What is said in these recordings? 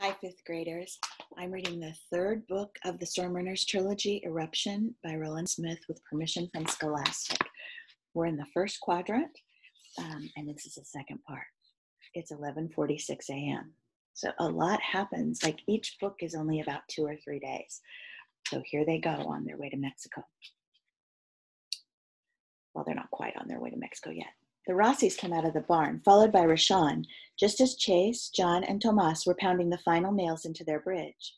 Hi, fifth graders. I'm reading the third book of the Stormrunners trilogy, Eruption, by Roland Smith, with permission from Scholastic. We're in the first quadrant, and this is the second part. It's 11:46 a.m. So a lot happens. Like each book is only about 2 or 3 days. So here they go on their way to Mexico. Well, they're not quite on their way to Mexico yet. The Rossis came out of the barn, followed by Rossi, just as Chase, John, and Tomas were pounding the final nails into their bridge.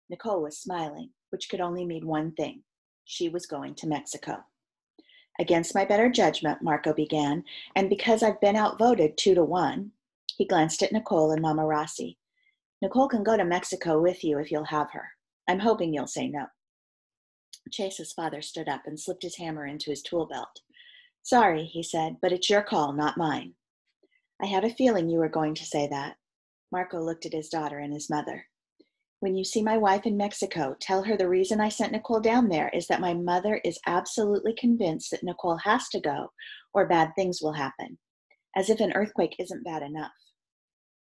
Nicole was smiling, which could only mean one thing. She was going to Mexico. Against my better judgment, Marco began, and because I've been outvoted 2-1, he glanced at Nicole and Mama Rossi. Nicole can go to Mexico with you if you'll have her. I'm hoping you'll say no. Chase's father stood up and slipped his hammer into his tool belt. Sorry, he said, but it's your call, not mine. I had a feeling you were going to say that. Marco looked at his daughter and his mother. When you see my wife in Mexico, tell her the reason I sent Nicole down there is that my mother is absolutely convinced that Nicole has to go or bad things will happen. As if an earthquake isn't bad enough.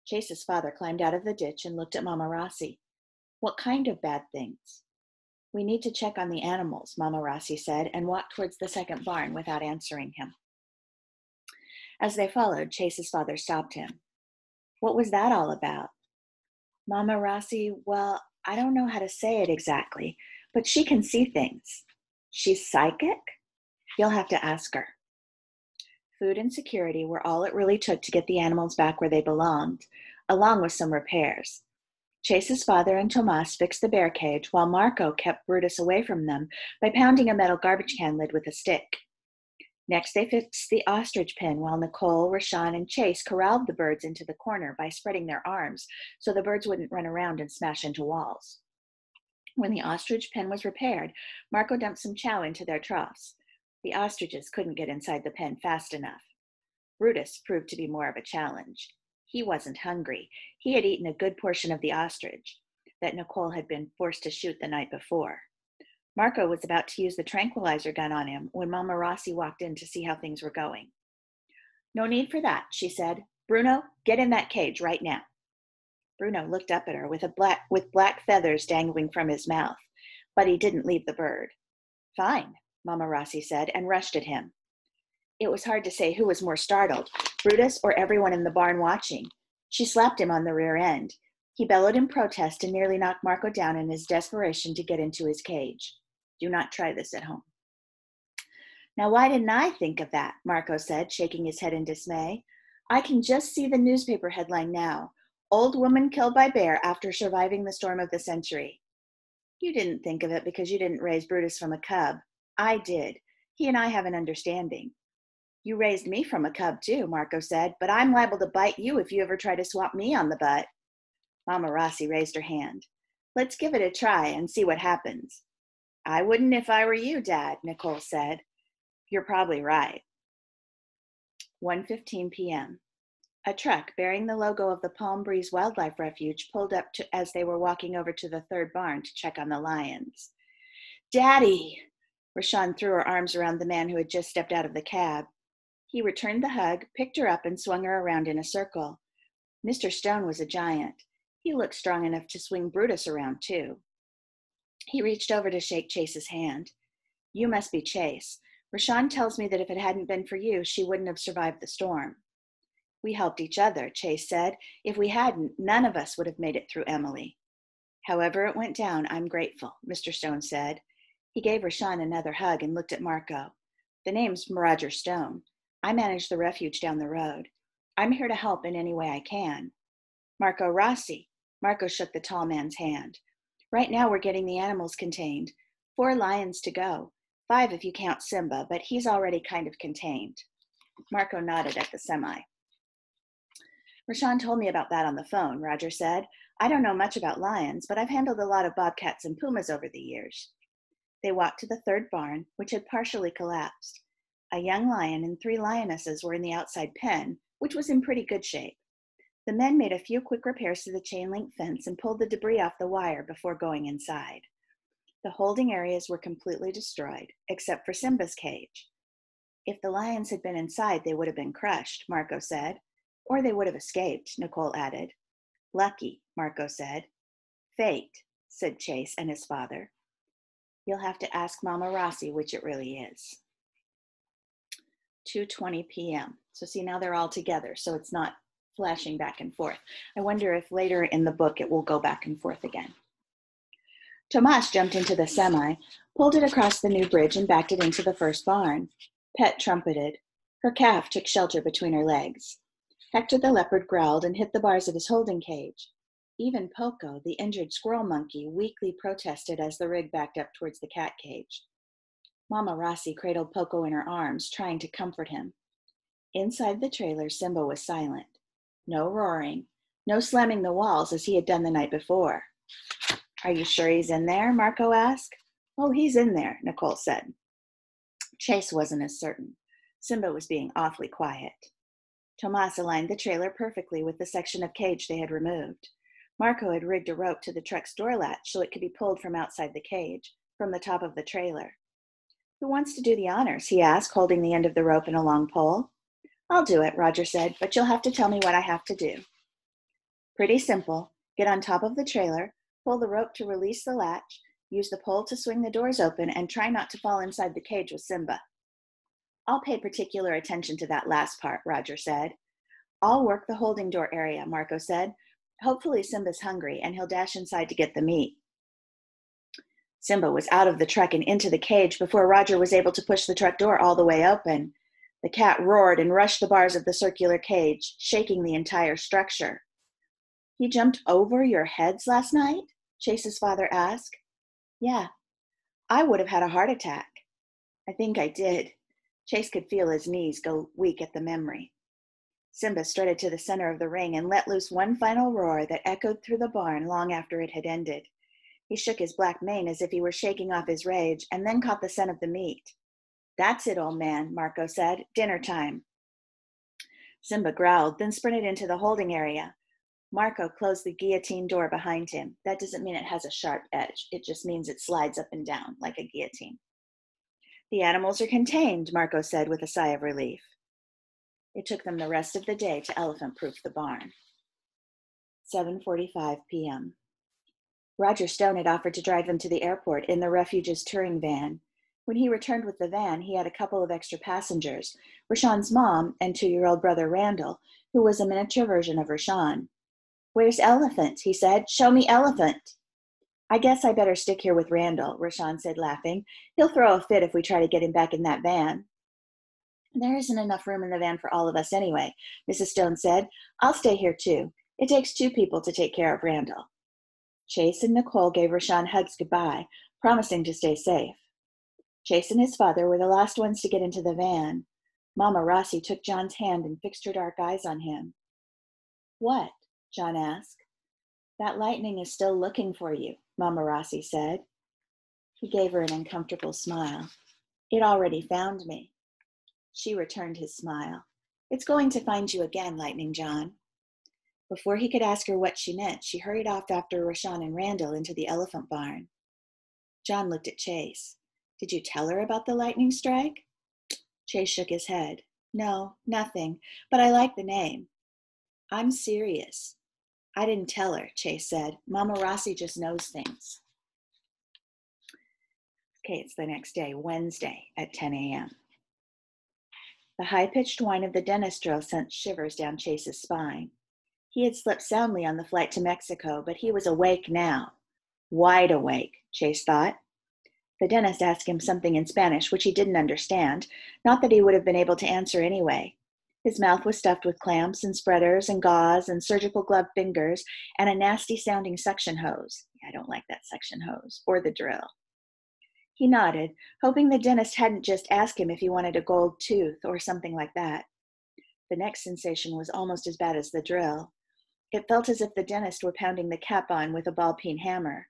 Chase's father climbed out of the ditch and looked at Mama Rossi. What kind of bad things? We need to check on the animals, Mama Rossi said, and walked towards the second barn without answering him. As they followed, Chase's father stopped him. What was that all about? Mama Rossi, well, I don't know how to say it exactly, but she can see things. She's psychic? You'll have to ask her. Food and security were all it really took to get the animals back where they belonged, along with some repairs. Chase's father and Tomas fixed the bear cage while Marco kept Brutus away from them by pounding a metal garbage can lid with a stick. Next, they fixed the ostrich pen while Nicole, Rashawn, and Chase corralled the birds into the corner by spreading their arms so the birds wouldn't run around and smash into walls. When the ostrich pen was repaired, Marco dumped some chow into their troughs. The ostriches couldn't get inside the pen fast enough. Brutus proved to be more of a challenge. He wasn't hungry. He had eaten a good portion of the ostrich that Nicole had been forced to shoot the night before. Marco was about to use the tranquilizer gun on him when Mama Rossi walked in to see how things were going. No need for that, she said. Bruno, get in that cage right now. Bruno looked up at her with black feathers dangling from his mouth, but he didn't leave the bird. Fine, Mama Rossi said, and rushed at him. It was hard to say who was more startled, Brutus or everyone in the barn watching. She slapped him on the rear end. He bellowed in protest and nearly knocked Marco down in his desperation to get into his cage. Do not try this at home. Now, why didn't I think of that? Marco said, shaking his head in dismay. I can just see the newspaper headline now. Old woman killed by bear after surviving the storm of the century. You didn't think of it because you didn't raise Brutus from a cub. I did. He and I have an understanding. You raised me from a cub too, Marco said, but I'm liable to bite you if you ever try to swap me on the butt. Mama Rossi raised her hand. Let's give it a try and see what happens. I wouldn't if I were you, Dad, Nicole said. You're probably right. 1:15 p.m. A truck bearing the logo of the Palm Breeze Wildlife Refuge pulled up as they were walking over to the third barn to check on the lions. Daddy! Rashawn threw her arms around the man who had just stepped out of the cab. He returned the hug, picked her up, and swung her around in a circle. Mr. Stone was a giant. He looked strong enough to swing Brutus around, too. He reached over to shake Chase's hand. You must be Chase. Rashawn tells me that if it hadn't been for you, she wouldn't have survived the storm. We helped each other, Chase said. If we hadn't, none of us would have made it through Emily. However it went down, I'm grateful, Mr. Stone said. He gave Rashawn another hug and looked at Marco. The name's Roger Stone. I manage the refuge down the road. I'm here to help in any way I can. Marco Rossi. Marco shook the tall man's hand. Right now we're getting the animals contained. 4 lions to go. 5 if you count Simba, but he's already kind of contained. Marco nodded at the semi. Rashawn told me about that on the phone, Roger said. I don't know much about lions, but I've handled a lot of bobcats and pumas over the years. They walked to the third barn, which had partially collapsed. A young lion and 3 lionesses were in the outside pen, which was in pretty good shape. The men made a few quick repairs to the chain-link fence and pulled the debris off the wire before going inside. The holding areas were completely destroyed, except for Simba's cage. If the lions had been inside, they would have been crushed, Marco said. Or they would have escaped, Nicole added. Lucky, Marco said. Fate, said Chase and his father. You'll have to ask Mama Rossi which it really is. 2:20 p.m. So see, now they're all together, so it's not flashing back and forth. I wonder if later in the book it will go back and forth again. Tomas jumped into the semi, pulled it across the new bridge, and backed it into the first barn. Pet trumpeted. Her calf took shelter between her legs. Hector the leopard growled and hit the bars of his holding cage. Even Poco, the injured squirrel monkey, weakly protested as the rig backed up towards the cat cage. Mama Rossi cradled Poco in her arms, trying to comfort him. Inside the trailer, Simba was silent. No roaring, no slamming the walls as he had done the night before. Are you sure he's in there? Marco asked. Oh, he's in there, Nicole said. Chase wasn't as certain. Simba was being awfully quiet. Tomas aligned the trailer perfectly with the section of cage they had removed. Marco had rigged a rope to the truck's door latch so it could be pulled from outside the cage, from the top of the trailer. Who wants to do the honors? He asked, holding the end of the rope in a long pole. I'll do it, Roger said, but you'll have to tell me what I have to do. Pretty simple. Get on top of the trailer, pull the rope to release the latch, use the pole to swing the doors open, and try not to fall inside the cage with Simba. I'll pay particular attention to that last part, Roger said. I'll work the holding door area, Marco said. Hopefully Simba's hungry and he'll dash inside to get the meat. Simba was out of the truck and into the cage before Roger was able to push the truck door all the way open. The cat roared and rushed the bars of the circular cage, shaking the entire structure. He jumped over your heads last night? Chase's father asked. Yeah, I would have had a heart attack. I think I did. Chase could feel his knees go weak at the memory. Simba strutted to the center of the ring and let loose one final roar that echoed through the barn long after it had ended. He shook his black mane as if he were shaking off his rage and then caught the scent of the meat. That's it, old man, Marco said. Dinner time. Simba growled, then sprinted into the holding area. Marco closed the guillotine door behind him. That doesn't mean it has a sharp edge. It just means it slides up and down like a guillotine. The animals are contained, Marco said with a sigh of relief. It took them the rest of the day to elephant-proof the barn. 7:45 p.m. Roger Stone had offered to drive them to the airport in the refuge's touring van. When he returned with the van, he had a couple of extra passengers, Rashawn's mom and 2-year-old brother Randall, who was a miniature version of Rashawn. Where's Elephant? He said. Show me Elephant. I guess I better stick here with Randall, Rashawn said, laughing. He'll throw a fit if we try to get him back in that van. There isn't enough room in the van for all of us anyway, Mrs. Stone said. I'll stay here too. It takes 2 people to take care of Randall. Chase and Nicole gave Rashawn hugs goodbye, promising to stay safe. Chase and his father were the last ones to get into the van. Mama Rossi took John's hand and fixed her dark eyes on him. What? John asked. That lightning is still looking for you, Mama Rossi said. He gave her an uncomfortable smile. It already found me. She returned his smile. It's going to find you again, Lightning John. Before he could ask her what she meant, she hurried off after Rashawn and Randall into the elephant barn. John looked at Chase. Did you tell her about the lightning strike? Chase shook his head. No, nothing, but I like the name. I'm serious. I didn't tell her, Chase said. Mama Rossi just knows things. Okay, it's the next day, Wednesday at 10 a.m. The high-pitched whine of the dentist drill sent shivers down Chase's spine. He had slept soundly on the flight to Mexico, but he was awake now. Wide awake, Chase thought. The dentist asked him something in Spanish, which he didn't understand, not that he would have been able to answer anyway. His mouth was stuffed with clamps and spreaders and gauze and surgical gloved fingers and a nasty-sounding suction hose. I don't like that suction hose, or the drill. He nodded, hoping the dentist hadn't just asked him if he wanted a gold tooth or something like that. The next sensation was almost as bad as the drill. It felt as if the dentist were pounding the cap on with a ball-peen hammer.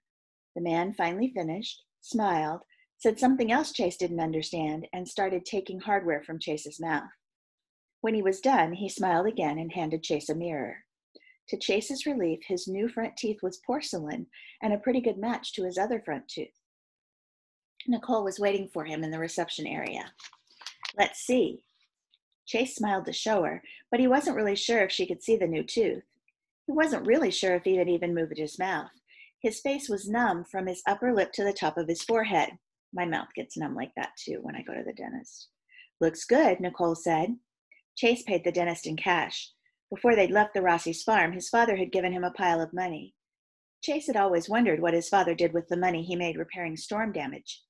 The man finally finished, smiled, said something else Chase didn't understand, and started taking hardware from Chase's mouth. When he was done, he smiled again and handed Chase a mirror. To Chase's relief, his new front teeth was porcelain and a pretty good match to his other front tooth. Nicole was waiting for him in the reception area. Let's see. Chase smiled to show her, but he wasn't really sure if she could see the new tooth. He wasn't really sure if he had even moved his mouth. His face was numb from his upper lip to the top of his forehead. My mouth gets numb like that too when I go to the dentist. Looks good, Nicole said. Chase paid the dentist in cash. Before they'd left the Rossi's farm, his father had given him a pile of money. Chase had always wondered what his father did with the money he made repairing storm damage.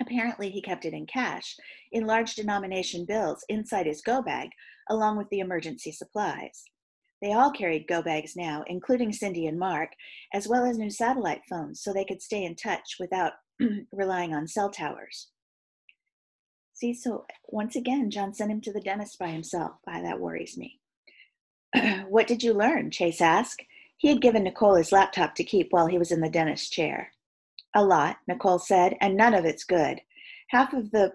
Apparently, he kept it in cash, in large denomination bills inside his go bag, along with the emergency supplies. They all carried go bags now, including Cindy and Mark, as well as new satellite phones, so they could stay in touch without relying on cell towers. See, so once again, John sent him to the dentist by himself. That worries me. What did you learn? Chase asked. He had given Nicole his laptop to keep while he was in the dentist's chair. A lot, Nicole said, and none of it's good. Half of the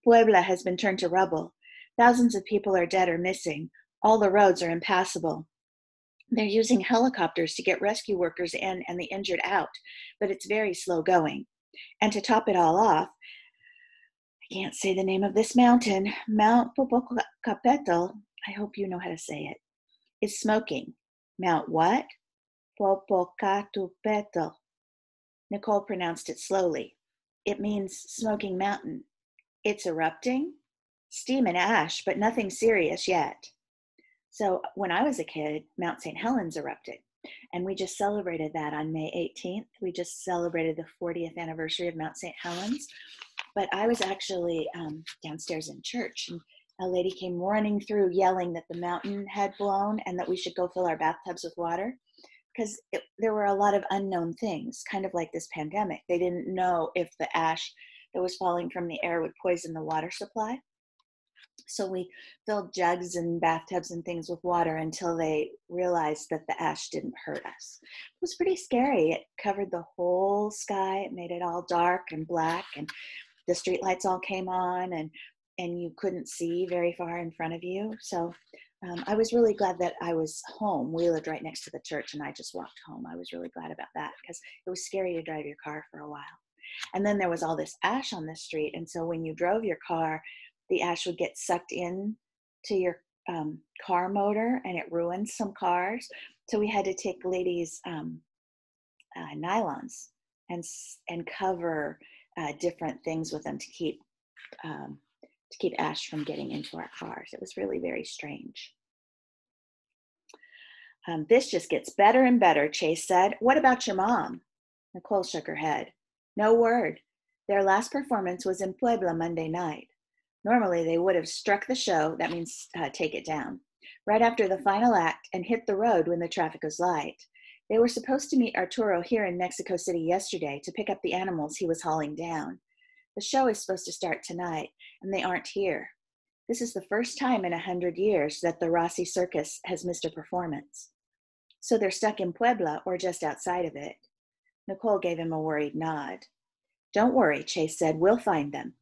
Puebla has been turned to rubble. Thousands of people are dead or missing. All the roads are impassable. They're using helicopters to get rescue workers in and the injured out, but it's very slow going. And to top it all off, I can't say the name of this mountain, Mount Popocatépetl, I hope you know how to say it, is smoking. Mount what? Popocatépetl. Nicole pronounced it slowly. It means smoking mountain. It's erupting? Steam and ash, but nothing serious yet. So when I was a kid, Mount St. Helens erupted, and we just celebrated that on May 18th. We just celebrated the 40th anniversary of Mount St. Helens. But I was actually downstairs in church, and a lady came running through yelling that the mountain had blown and that we should go fill our bathtubs with water, because there were a lot of unknown things, kind of like this pandemic. They didn't know if the ash that was falling from the air would poison the water supply. So we filled jugs and bathtubs and things with water until they realized that the ash didn't hurt us. It was pretty scary. It covered the whole sky. It made it all dark and black, and the streetlights all came on, and you couldn't see very far in front of you. So I was really glad that I was home. We lived right next to the church, and I just walked home. I was really glad about that because it was scary to drive your car for a while. And then there was all this ash on the street, and so when you drove your car, the ash would get sucked in to your car motor, and it ruined some cars. So we had to take ladies' nylons and cover different things with them to keep ash from getting into our cars. It was really very strange. This just gets better and better, Chase said. What about your mom? Nicole shook her head. No word. Their last performance was in Puebla Monday night. Normally, they would have struck the show, that means take it down, right after the final act and hit the road when the traffic was light. They were supposed to meet Arturo here in Mexico City yesterday to pick up the animals he was hauling down. The show is supposed to start tonight, and they aren't here. This is the first time in 100 years that the Rossi Circus has missed a performance. So they're stuck in Puebla or just outside of it. Nicole gave him a worried nod. Don't worry, Chase said. We'll find them.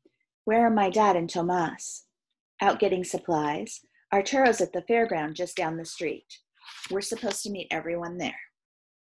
Where are my dad and Tomas? Out getting supplies. Arturo's at the fairground just down the street. We're supposed to meet everyone there.